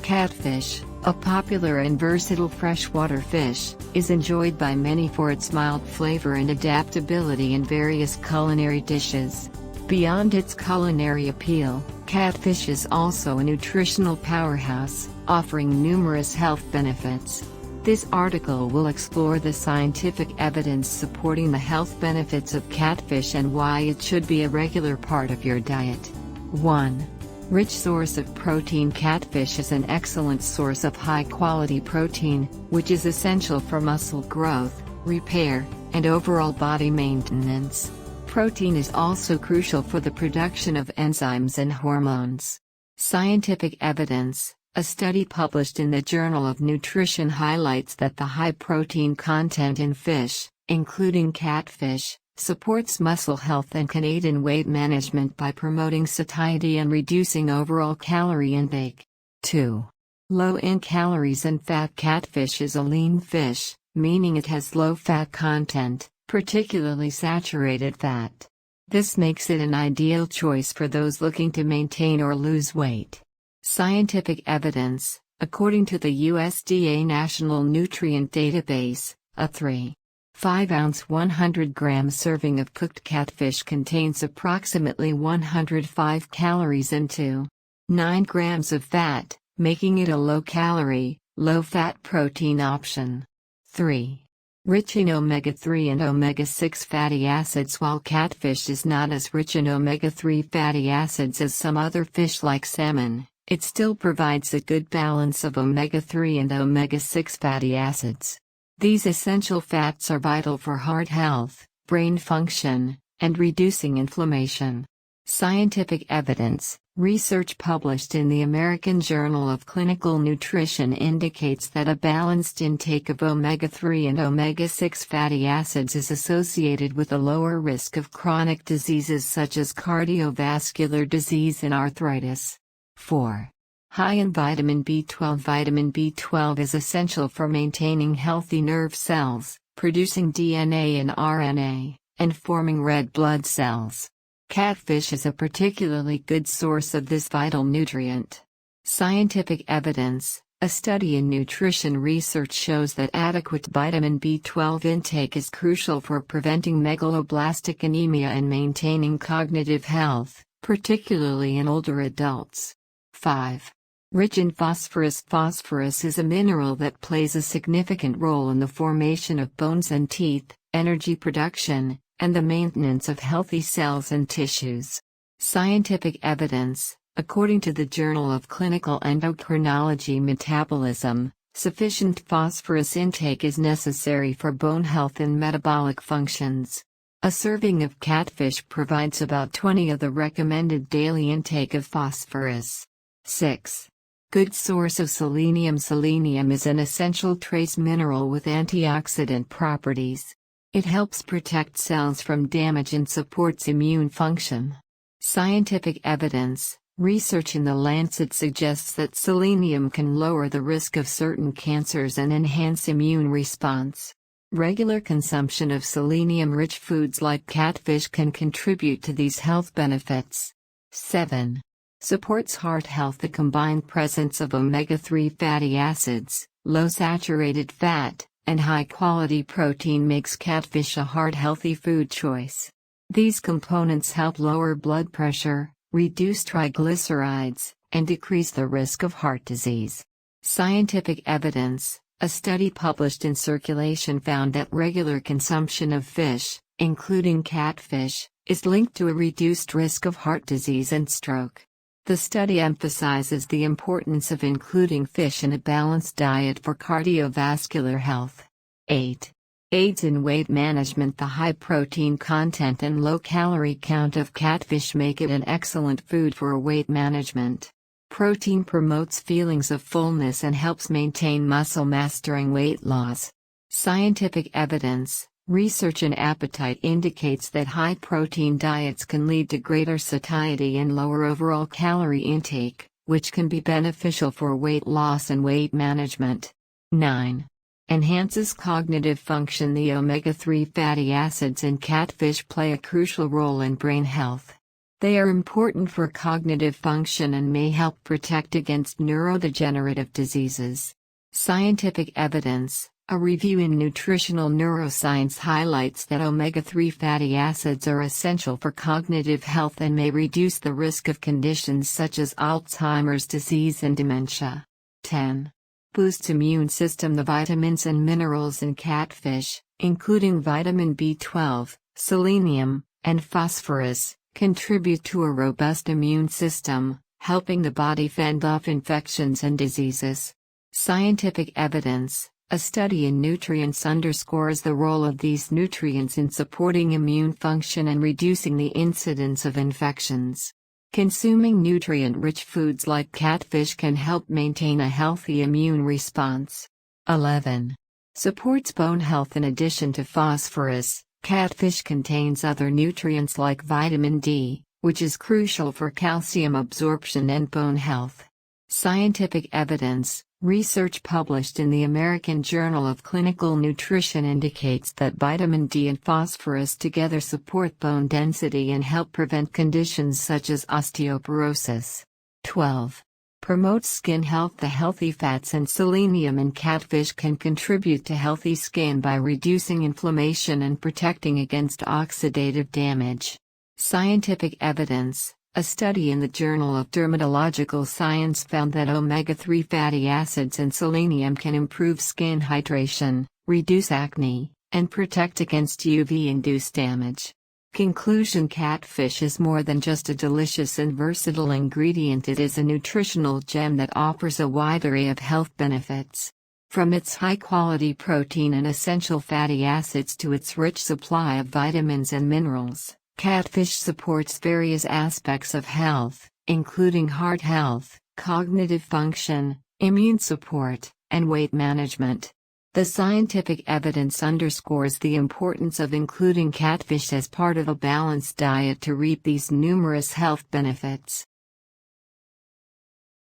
Catfish, a popular and versatile freshwater fish, is enjoyed by many for its mild flavor and adaptability in various culinary dishes. Beyond its culinary appeal, catfish is also a nutritional powerhouse, offering numerous health benefits. This article will explore the scientific evidence supporting the health benefits of catfish and why it should be a regular part of your diet. 1. Rich source of protein. Catfish is an excellent source of high-quality protein, which is essential for muscle growth, repair, and overall body maintenance. Protein is also crucial for the production of enzymes and hormones. Scientific evidence. A study published in the Journal of Nutrition highlights that the high protein content in fish, including catfish, supports muscle health and can aid in weight management by promoting satiety and reducing overall calorie intake. 2. Low in calories and fat. Catfish is a lean fish, meaning it has low fat content, particularly saturated fat. This makes it an ideal choice for those looking to maintain or lose weight. Scientific evidence. According to the USDA National Nutrient Database, a 3.5-ounce 100-gram serving of cooked catfish contains approximately 105 calories and 2.9 grams of fat, making it a low-calorie, low-fat protein option. 3. Rich in omega-3 and omega-6 fatty acids. While catfish is not as rich in omega-3 fatty acids as some other fish like salmon, it still provides a good balance of omega-3 and omega-6 fatty acids. These essential fats are vital for heart health, brain function, and reducing inflammation. Scientific evidence. Research published in the American Journal of Clinical Nutrition indicates that a balanced intake of omega-3 and omega-6 fatty acids is associated with a lower risk of chronic diseases such as cardiovascular disease and arthritis. 4. High in vitamin B12. Vitamin B12 is essential for maintaining healthy nerve cells, producing DNA and RNA, and forming red blood cells. Catfish is a particularly good source of this vital nutrient. Scientific evidence. A study in nutrition research shows that adequate vitamin B12 intake is crucial for preventing megaloblastic anemia and maintaining cognitive health, particularly in older adults. 5. Rich in phosphorus. Phosphorus is a mineral that plays a significant role in the formation of bones and teeth, energy production, and the maintenance of healthy cells and tissues. Scientific evidence. According to the Journal of Clinical Endocrinology Metabolism, sufficient phosphorus intake is necessary for bone health and metabolic functions. A serving of catfish provides about 20 of the recommended daily intake of phosphorus. 6. Good source of selenium. Selenium is an essential trace mineral with antioxidant properties. It helps protect cells from damage and supports immune function. Scientific evidence. Research in The Lancet suggests that selenium can lower the risk of certain cancers and enhance immune response. Regular consumption of selenium-rich foods like catfish can contribute to these health benefits. 7. Supports heart health. The combined presence of omega-3 fatty acids, low saturated fat, and high-quality protein makes catfish a heart-healthy food choice. These components help lower blood pressure, reduce triglycerides, and decrease the risk of heart disease. Scientific evidence. A study published in Circulation found that regular consumption of fish, including catfish, is linked to a reduced risk of heart disease and stroke. The study emphasizes the importance of including fish in a balanced diet for cardiovascular health. 8. Aids in weight management. The high protein content and low calorie count of catfish make it an excellent food for weight management. Protein promotes feelings of fullness and helps maintain muscle mass during weight loss. Scientific evidence. Research in appetite indicates that high-protein diets can lead to greater satiety and lower overall calorie intake, which can be beneficial for weight loss and weight management. 9. Enhances cognitive function. The omega-3 fatty acids in catfish play a crucial role in brain health. They are important for cognitive function and may help protect against neurodegenerative diseases. Scientific evidence. A review in Nutritional Neuroscience highlights that omega-3 fatty acids are essential for cognitive health and may reduce the risk of conditions such as Alzheimer's disease and dementia. 10. Boosts immune system. The vitamins and minerals in catfish, including vitamin B12, selenium, and phosphorus, contribute to a robust immune system, helping the body fend off infections and diseases. Scientific evidence. A study in nutrients underscores the role of these nutrients in supporting immune function and reducing the incidence of infections. Consuming nutrient-rich foods like catfish can help maintain a healthy immune response. 11. Supports bone health. In addition to phosphorus, catfish contains other nutrients like vitamin D, which is crucial for calcium absorption and bone health. Scientific evidence. Research published in the American Journal of Clinical Nutrition indicates that vitamin D and phosphorus together support bone density and help prevent conditions such as osteoporosis. 12. Promotes skin health. The healthy fats and selenium in catfish can contribute to healthy skin by reducing inflammation and protecting against oxidative damage. Scientific evidence. A study in the Journal of Dermatological Science found that omega-3 fatty acids and selenium can improve skin hydration, reduce acne, and protect against UV-induced damage. Conclusion. Catfish is more than just a delicious and versatile ingredient. It is a nutritional gem that offers a wide array of health benefits. From its high-quality protein and essential fatty acids to its rich supply of vitamins and minerals, catfish supports various aspects of health, including heart health, cognitive function, immune support, and weight management. The scientific evidence underscores the importance of including catfish as part of a balanced diet to reap these numerous health benefits.